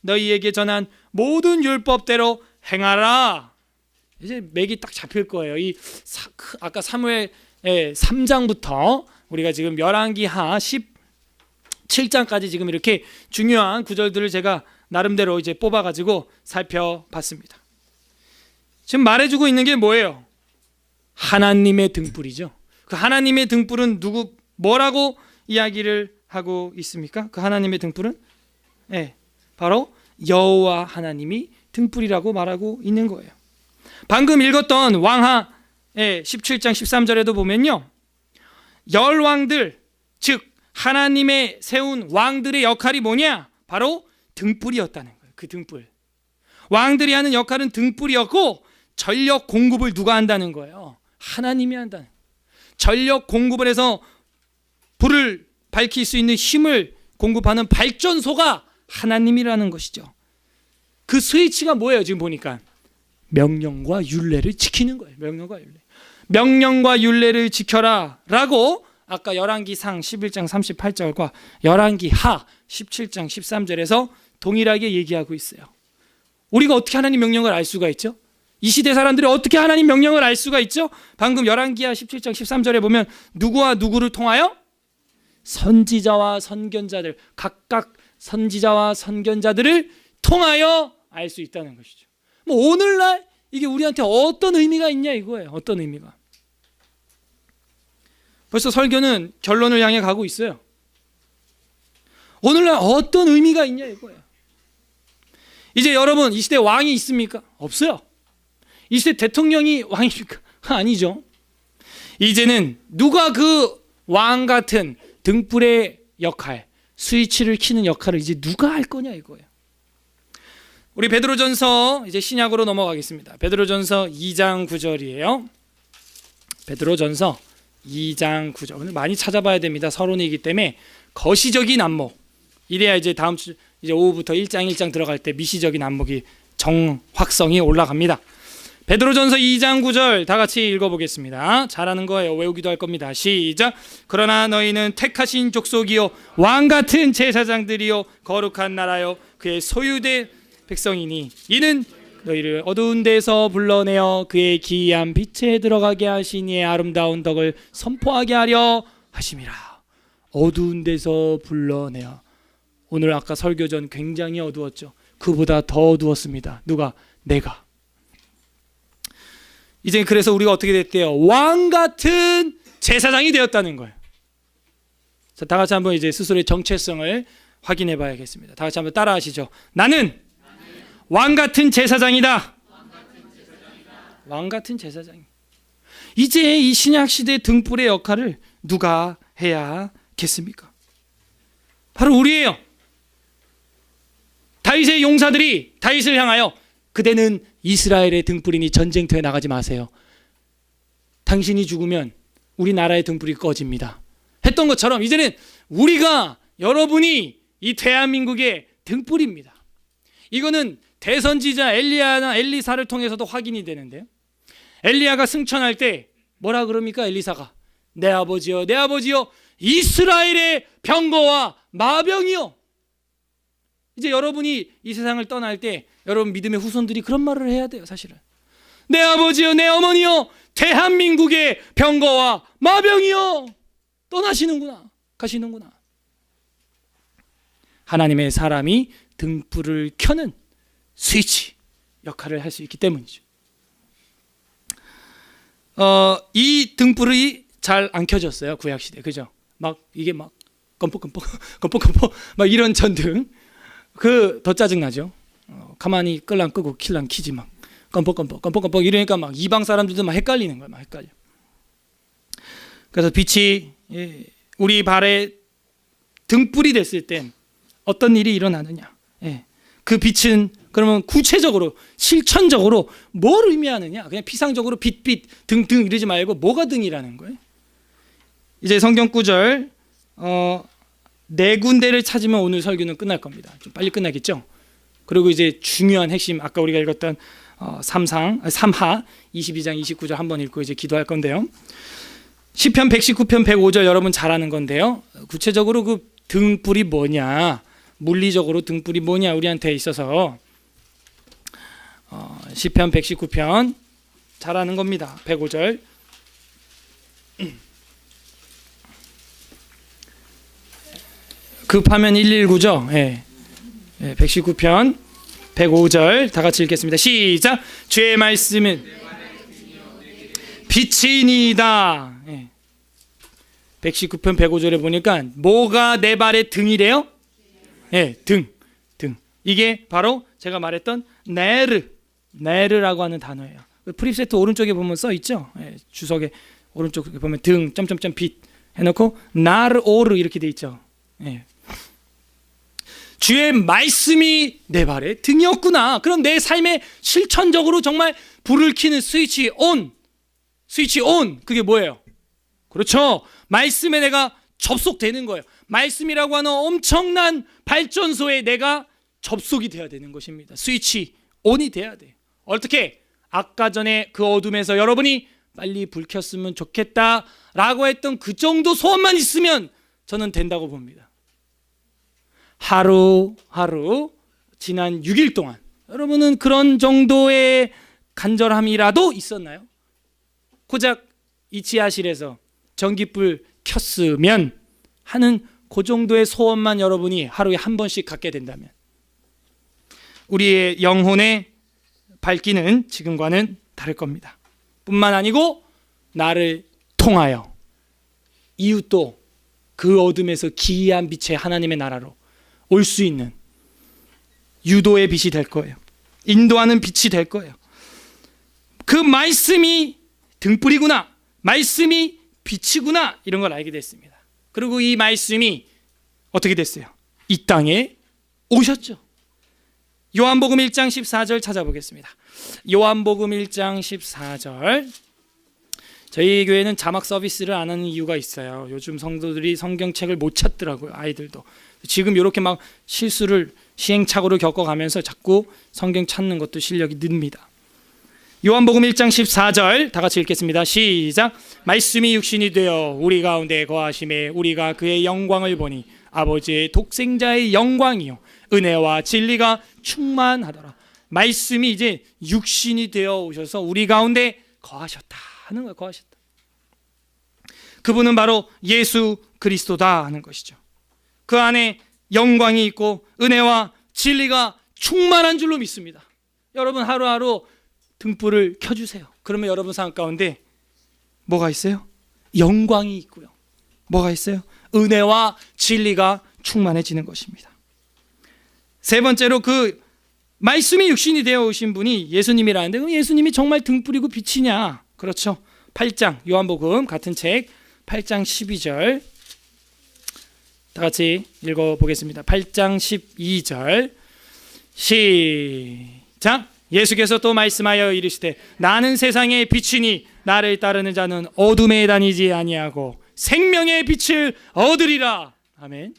너희에게 전한 모든 율법대로 행하라. 이제 맥이 딱 잡힐 거예요. 아까 사무엘 3장부터 우리가 지금 열왕기하 17장까지 지금 이렇게 중요한 구절들을 제가 나름대로 이제 뽑아가지고 살펴봤습니다. 지금 말해주고 있는 게 뭐예요? 하나님의 등불이죠. 그 하나님의 등불은 뭐라고 이야기를 하고 있습니까? 그 하나님의 등불은 바로 여호와 하나님이 등불이라고 말하고 있는 거예요. 방금 읽었던 왕하 17장 13절에도 보면요, 열왕들, 즉 하나님의 세운 왕들의 역할이 뭐냐? 바로 등불이었다는 거예요. 그 등불. 왕들이 하는 역할은 등불이었고, 전력 공급을 누가 한다는 거예요? 하나님이 한다는 거예요. 전력 공급을 해서 불을 밝힐 수 있는 힘을 공급하는 발전소가 하나님이라는 것이죠. 그 스위치가 뭐예요? 지금 보니까 명령과 율례를 지키는 거예요. 명령과 율례를 지켜라 라고 아까 열왕기상 11장 38절과 열왕기하 17장 13절에서 동일하게 얘기하고 있어요. 우리가 어떻게 하나님 명령을 알 수가 있죠? 이 시대 사람들이 어떻게 하나님 명령을 알 수가 있죠? 방금 열왕기하 17장 13절에 보면 누구와 누구를 통하여? 선지자와 선견자들, 각각 선지자와 선견자들을 통하여 알 수 있다는 것이죠. 뭐 오늘날 이게 우리한테 어떤 의미가 있냐 이거예요. 어떤 의미가. 벌써 설교는 결론을 향해 가고 있어요. 오늘날 어떤 의미가 있냐 이거예요. 이제 여러분, 이 시대 왕이 있습니까? 없어요. 이 시대 대통령이 왕입니까? 아니죠. 이제는 누가 그 왕 같은 등불의 역할, 스위치를 켜는 역할을 이제 누가 할 거냐 이거예요. 우리 베드로전서 이제 신약으로 넘어가겠습니다. 베드로전서 2장 9절이에요. 베드로전서 2장 9절. 오늘 많이 찾아봐야 됩니다. 서론이기 때문에 거시적인 안목. 이래야 이제 다음 주 이제 오후부터 1장 들어갈 때 미시적인 안목이 정확성이 올라갑니다. 베드로전서 2장 9절 다 같이 읽어보겠습니다. 잘하는 거예요. 외우기도 할 겁니다. 시작. 그러나 너희는 택하신 족속이요 왕같은 제사장들이요 거룩한 나라요 그의 소유된 백성이니 이는 너희를 어두운 데서 불러내어 그의 기이한 빛에 들어가게 하신 이의 아름다운 덕을 선포하게 하려 하심이라. 어두운 데서 불러내어. 오늘 아까 설교 전 굉장히 어두웠죠. 그보다 더 어두웠습니다. 누가? 내가. 이제 그래서 우리가 어떻게 됐대요? 왕 같은 제사장이 되었다는 거예요. 자, 다 같이 한번 이제 스스로의 정체성을 확인해 봐야겠습니다. 다 같이 한번 따라 하시죠. 나는 왕 같은 제사장이다. 왕 같은 제사장. 이제 이 신약 시대 등불의 역할을 누가 해야겠습니까? 바로 우리예요. 다윗의 용사들이 다윗을 향하여 그대는 이스라엘의 등불이니 전쟁터에 나가지 마세요. 당신이 죽으면 우리나라의 등불이 꺼집니다. 했던 것처럼 이제는 우리가, 여러분이 이 대한민국의 등불입니다. 이거는 대선지자 엘리야나 엘리사를 통해서도 확인이 되는데요. 엘리야가 승천할 때 뭐라 그럽니까? 엘리사가 내 아버지여, 내 아버지여, 이스라엘의 병거와 마병이여. 이제 여러분이 이 세상을 떠날 때 여러분 믿음의 후손들이 그런 말을 해야 돼요. 사실은 내 아버지여, 내 어머니여, 대한민국의 병거와 마병이여. 떠나시는구나, 가시는구나. 하나님의 사람이 등불을 켜는 스위치 역할을 할 수 있기 때문이죠. 이 등불이 잘 안 켜졌어요. 구약시대. 그죠? 막 이게 막 껌뻑껌뻑 막 이런 전등. 더 짜증나죠. 가만히 끌랑 끄고 킬랑 키지 막 껌뻑껌뻑 이러니까 막 이방 사람들도 막 헷갈리는 거야. 막 헷갈려. 그래서 빛이 우리 발에 등불이 됐을 땐 어떤 일이 일어나느냐. 그 빛은 그러면 구체적으로 실천적으로 뭘 의미하느냐. 그냥 피상적으로 빛 등 이러지 말고 뭐가 등이라는 거예요. 이제 성경 구절 네 군데를 찾으면 오늘 설교는 끝날 겁니다. 좀 빨리 끝나겠죠. 그리고 이제 중요한 핵심, 아까 우리가 읽었던 3하 22장 29절 한번 읽고 이제 기도할 건데요. 시편 119편 105절 여러분 잘 아는 건데요. 구체적으로 그 등불이 뭐냐, 물리적으로 등불이 뭐냐 우리한테 있어서 시편 119편 잘 아는 겁니다. 105절 급하면 119죠. 예. 119편 105절 다 같이 읽겠습니다. 시작. 주의 말씀은 빛이니이다. 119편 105절에 보니까 뭐가 내 발의 등이래요? 등. 이게 바로 제가 말했던 네르라고 하는 단어예요. 프립세트 오른쪽에 보면 써 있죠. 주석에 오른쪽에 보면 등 점점점 빛 해놓고 나르 오르 이렇게 돼 있죠. 주의 말씀이 내 발의 등이었구나. 그럼 내 삶에 실천적으로 정말 불을 켜는 스위치 온 그게 뭐예요? 그렇죠. 말씀에 내가 접속되는 거예요. 말씀이라고 하는 엄청난 발전소에 내가 접속이 돼야 되는 것입니다. 스위치 온이 돼야 돼요. 어떻게? 아까 전에 그 어둠에서 여러분이 빨리 불 켰으면 좋겠다라고 했던 그 정도 소원만 있으면 저는 된다고 봅니다. 하루 지난 6일 동안 여러분은 그런 정도의 간절함이라도 있었나요? 고작 이 지하실에서 전기불 켰으면 하는 그 정도의 소원만 여러분이 하루에 한 번씩 갖게 된다면 우리의 영혼의 밝기는 지금과는 다를 겁니다. 뿐만 아니고 나를 통하여 이웃도 그 어둠에서 기이한 빛의 하나님의 나라로 올 수 있는 유도의 빛이 될 거예요. 인도하는 빛이 될 거예요. 그 말씀이 등불이구나, 말씀이 빛이구나, 이런 걸 알게 됐습니다. 그리고 이 말씀이 어떻게 됐어요? 이 땅에 오셨죠. 요한복음 1장 14절 찾아보겠습니다. 요한복음 1장 14절. 저희 교회는 자막 서비스를 안 하는 이유가 있어요. 요즘 성도들이 성경책을 못 찾더라고요. 아이들도 지금 이렇게 막 실수를 시행착오를 겪어가면서 자꾸 성경 찾는 것도 실력이 늡니다. 요한복음 1장 14절 다 같이 읽겠습니다. 시작. 말씀이 육신이 되어 우리 가운데 거하심에 우리가 그의 영광을 보니 아버지의 독생자의 영광이요 은혜와 진리가 충만하더라. 말씀이 이제 육신이 되어 오셔서 우리 가운데 거하셨다 하는 거예요. 거하셨다. 그분은 바로 예수 그리스도다 하는 것이죠. 그 안에 영광이 있고 은혜와 진리가 충만한 줄로 믿습니다. 여러분 하루하루 등불을 켜주세요. 그러면 여러분 삶 가운데 뭐가 있어요? 영광이 있고요. 뭐가 있어요? 은혜와 진리가 충만해지는 것입니다. 세 번째로 그 말씀이 육신이 되어 오신 분이 예수님이라는데 그럼 예수님이 정말 등불이고 빛이냐? 그렇죠. 8장 요한복음 같은 책 8장 12절 다 같이 읽어보겠습니다. 8장 12절 시작. 예수께서 또 말씀하여 이르시되 나는 세상의 빛이니 나를 따르는 자는 어둠에 다니지 아니하고 생명의 빛을 얻으리라. 아멘.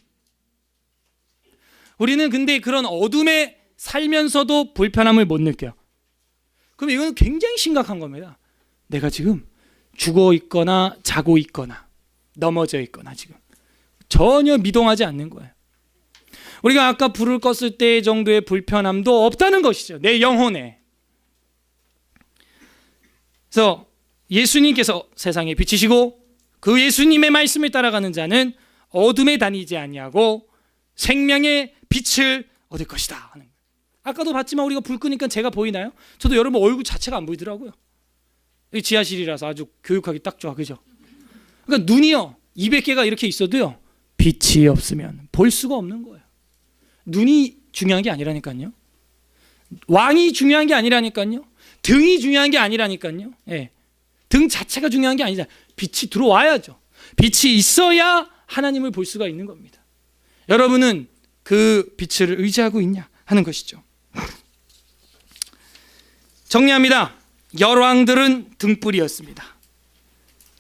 우리는 근데 그런 어둠에 살면서도 불편함을 못 느껴요. 그럼 이건 굉장히 심각한 겁니다. 내가 지금 죽어 있거나 자고 있거나 넘어져 있거나 지금 전혀 미동하지 않는 거예요. 우리가 아까 불을 껐을 때 정도의 불편함도 없다는 것이죠. 내 영혼에. 그래서 예수님께서 세상에 빛이시고 그 예수님의 말씀을 따라가는 자는 어둠에 다니지 아니하고 생명의 빛을 얻을 것이다 하는 거예요. 아까도 봤지만 우리가 불 끄니까 제가 보이나요? 저도 여러분 얼굴 자체가 안 보이더라고요. 이 지하실이라서 아주 교육하기 딱 좋아, 그죠? 그러니까 눈이요 200개가 이렇게 있어도요 빛이 없으면 볼 수가 없는 거예요. 눈이 중요한 게 아니라니까요. 왕이 중요한 게 아니라니까요. 등이 중요한 게 아니라니까요. 예. 등 자체가 중요한 게 아니잖아요. 빛이 들어와야죠. 빛이 있어야 하나님을 볼 수가 있는 겁니다. 여러분은 그 빛을 의지하고 있냐 하는 것이죠. 정리합니다. 열왕들은 등불이었습니다.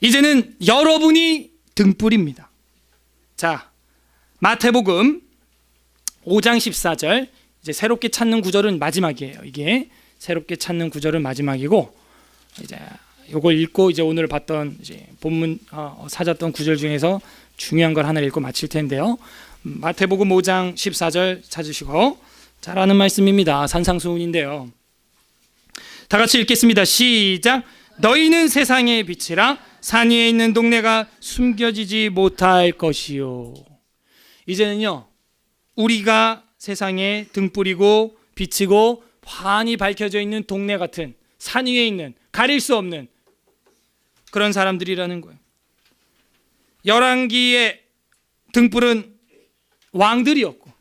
이제는 여러분이 등불입니다. 자, 마태복음 5장 14절 이제 새롭게 찾는 구절은 마지막이에요. 이게 새롭게 찾는 구절은 마지막이고 이제 요걸 읽고 이제 오늘 봤던 이제 본문 사졌던 구절 중에서 중요한 걸 하나 읽고 마칠 텐데요. 마태복음 5장 14절 찾으시고 잘 아는 말씀입니다. 산상수훈인데요. 다 같이 읽겠습니다. 시작. 너희는 세상의 빛이라. 산 위에 있는 동네가 숨겨지지 못할 것이요. 이제는요, 우리가 세상에 등불이고 빛이고 환히 밝혀져 있는 동네 같은, 산 위에 있는 가릴 수 없는 그런 사람들이라는 거예요. 열왕기의 등불은 왕들이었고,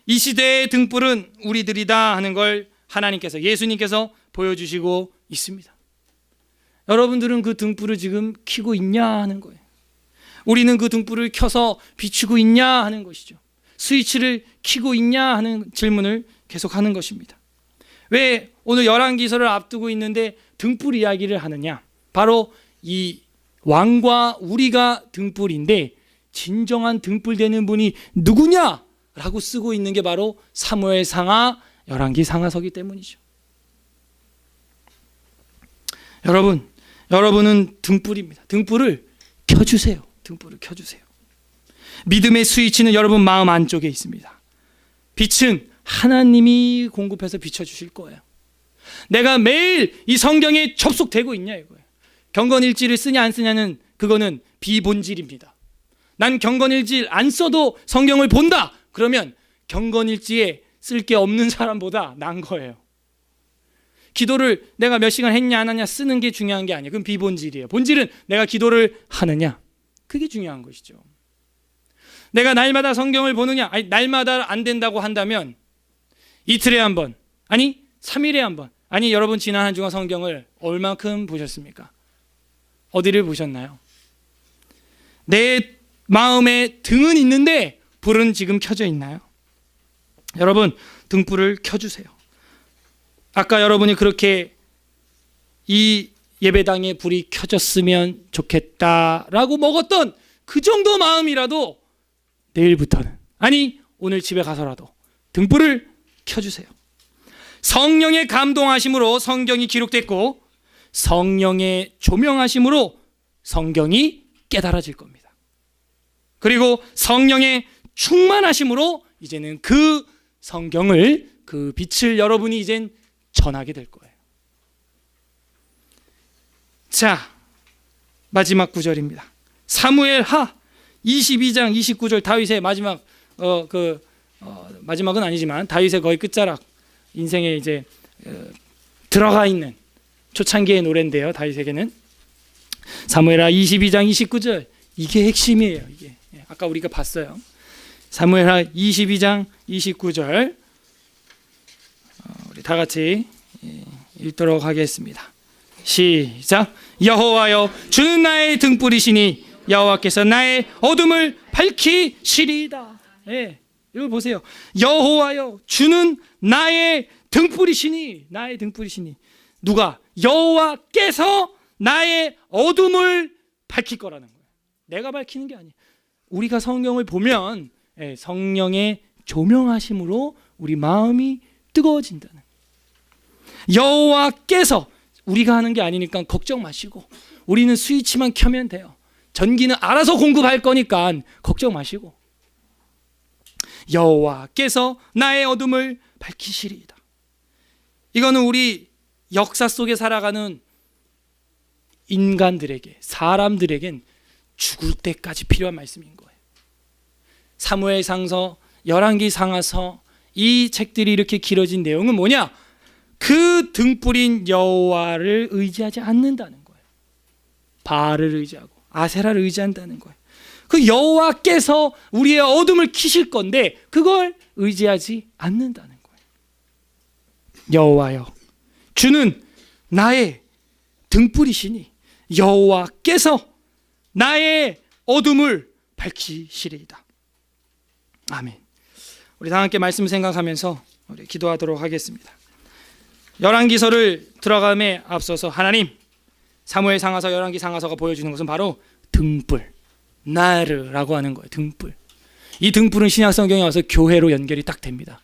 이 시대의 등불은 우리들이다 하는 걸 하나님께서, 예수님께서 보여주시고 있습니다. 여러분들은 그 등불을 지금 켜고 있냐 하는 거예요. 우리는 그 등불을 켜서 비추고 있냐 하는 것이죠. 스위치를 켜고 있냐 하는 질문을 계속하는 것입니다. 왜 오늘 열왕기서를 앞두고 있는데 등불 이야기를 하느냐? 바로 이 왕과 우리가 등불인데 진정한 등불 되는 분이 누구냐라고 쓰고 있는 게 바로 사무엘 상하, 열왕기 상하서기 때문이죠. 여러분은 등불입니다. 등불을 켜주세요. 등불을 켜주세요. 믿음의 스위치는 여러분 마음 안쪽에 있습니다. 빛은 하나님이 공급해서 비춰주실 거예요. 내가 매일 이 성경에 접속되고 있냐 이거예요. 경건일지를 쓰냐 안 쓰냐는 그거는 비본질입니다. 난 경건일지 안 써도 성경을 본다. 그러면 경건일지에 쓸 게 없는 사람보다 난 거예요. 기도를 내가 몇 시간 했냐 안 하냐 쓰는 게 중요한 게 아니에요. 그건 비본질이에요. 본질은 내가 기도를 하느냐. 그게 중요한 것이죠. 내가 날마다 성경을 보느냐. 아니, 날마다 안 된다고 한다면 이틀에 한 번, 아니 3일에 한 번, 아니 여러분 지난 한 주간 성경을 얼마큼 보셨습니까? 어디를 보셨나요? 내 마음에 등은 있는데 불은 지금 켜져 있나요? 여러분 등불을 켜주세요. 아까 여러분이 그렇게 이 예배당에 불이 켜졌으면 좋겠다라고 먹었던 그 정도 마음이라도 내일부터는, 아니 오늘 집에 가서라도 등불을 켜주세요. 성령의 감동하심으로 성경이 기록됐고 성령의 조명하심으로 성경이 깨달아질 겁니다. 그리고 성령의 충만하심으로 이제는 그 성경을, 그 빛을 여러분이 이젠 전하게 될 거예요. 자, 마지막 구절입니다. 사무엘하 22장 29절 다윗의 마지막 마지막은 아니지만 다윗의 거의 끝자락, 인생에 이제 들어가 있는 초창기의 노래인데요. 다윗에게는 사무엘하 22장 29절 이게 핵심이에요. 이게 아까 우리가 봤어요. 사무엘하 22장 29절 우리 다 같이 읽도록 하겠습니다. 시작. 여호와여 주는 나의 등불이시니 여호와께서 나의 어둠을 밝히시리이다. 예, 이거 보세요. 여호와여 주는 나의 등불이시니, 나의 등불이시니. 누가? 여호와께서 나의 어둠을 밝힐 거라는 거예요. 내가 밝히는 게 아니에요. 우리가 성경을 보면 성령의 조명하심으로 우리 마음이 뜨거워진다는. 여호와께서, 우리가 하는 게 아니니까 걱정 마시고 우리는 스위치만 켜면 돼요. 전기는 알아서 공급할 거니까 걱정 마시고. 여호와께서 나의 어둠을 밝히시리이다. 이거는 우리 역사 속에 살아가는 인간들에게, 사람들에겐 죽을 때까지 필요한 말씀인 거예요. 사무엘상서, 열왕기 상하서, 이 책들이 이렇게 길어진 내용은 뭐냐? 그 등불인 여호와를 의지하지 않는다는 거예요. 바알을 의지하고 아세라를 의지한다는 거예요. 그 여호와께서 우리의 어둠을 키실 건데 그걸 의지하지 않는다는 거예요. 여호와여 주는 나의 등불이시니 여호와께서 나의 어둠을 밝히시리이다. 아멘. 우리 다 함께 말씀 생각하면서 우리 기도하도록 하겠습니다. 열왕기서를 들어감에 앞서서 하나님, 사무엘 상하서, 열왕기 상하서가 보여주는 것은 바로 등불, 나르라고 하는 거예요. 등불. 이 등불은 신약 성경에 와서 교회로 연결이 딱 됩니다.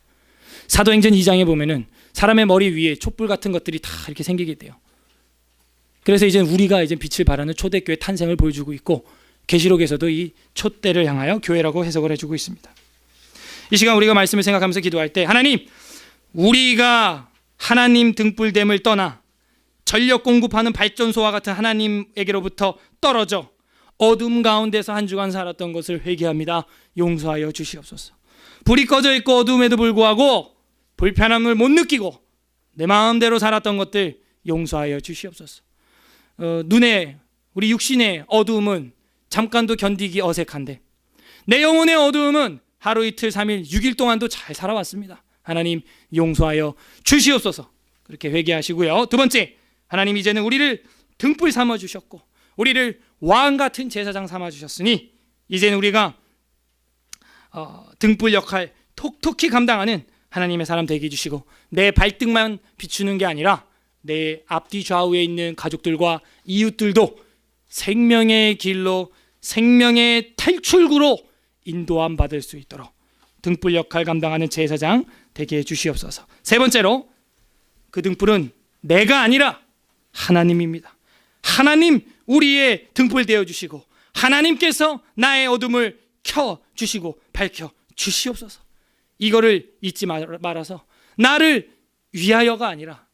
사도행전 2장에 보면은 사람의 머리 위에 촛불 같은 것들이 다 이렇게 생기게 돼요. 그래서 이제 우리가 이제 빛을 발하는 초대교회 탄생을 보여주고 있고, 계시록에서도 이 촛대를 향하여 교회라고 해석을 해주고 있습니다. 이 시간 우리가 말씀을 생각하면서 기도할 때, 하나님, 우리가 하나님 등불됨을 떠나 전력 공급하는 발전소와 같은 하나님에게로부터 떨어져 어둠 가운데서 한 주간 살았던 것을 회개합니다. 용서하여 주시옵소서. 불이 꺼져 있고 어둠에도 불구하고 불편함을 못 느끼고 내 마음대로 살았던 것들 용서하여 주시옵소서. 우리 육신의 어두움은 잠깐도 견디기 어색한데 내 영혼의 어두움은 하루 이틀 3일 6일 동안도 잘 살아왔습니다. 하나님 용서하여 주시옵소서. 그렇게 회개하시고요. 두 번째, 하나님 이제는 우리를 등불 삼아 주셨고 우리를 왕 같은 제사장 삼아 주셨으니 이제는 우리가 등불 역할 톡톡히 감당하는 하나님의 사람 되게 해주시고 내 발등만 비추는 게 아니라 내 앞뒤 좌우에 있는 가족들과 이웃들도 생명의 길로 생명의 탈출구로 인도함 받을 수 있도록 등불 역할 감당하는 제사장 되게 해주시옵소서. 세 번째로 그 등불은 내가 아니라 하나님입니다. 하나님 우리의 등불 되어주시고 하나님께서 나의 어둠을 켜주시고 밝혀주시옵소서. 이거를 잊지 말아서 나를 위하여가 아니라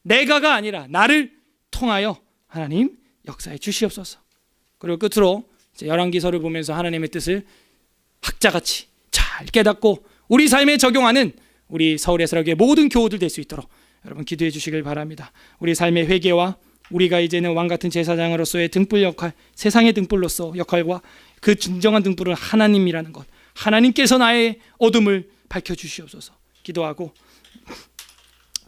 내가가 아니라 나를 통하여 하나님 역사해 주시옵소서. 그리고 끝으로 열왕기서를 보면서 하나님의 뜻을 학자같이 잘 깨닫고 우리 삶에 적용하는 우리 서울예술학교의 모든 교우들 될 수 있도록 여러분 기도해 주시길 바랍니다. 우리 삶의 회개와 우리가 이제는 왕같은 제사장으로서의 등불 역할, 세상의 등불로서 역할과 그 진정한 등불은 하나님이라는 것, 하나님께서 나의 어둠을 밝혀주시옵소서 기도하고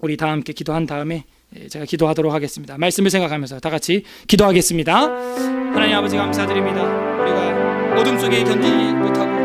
우리 다 함께 기도한 다음에 제가 기도하도록 하겠습니다. 말씀을 생각하면서 다 같이 기도하겠습니다. 하나님 아버지 감사드립니다. 우리가 어둠 속에 견디지 못하고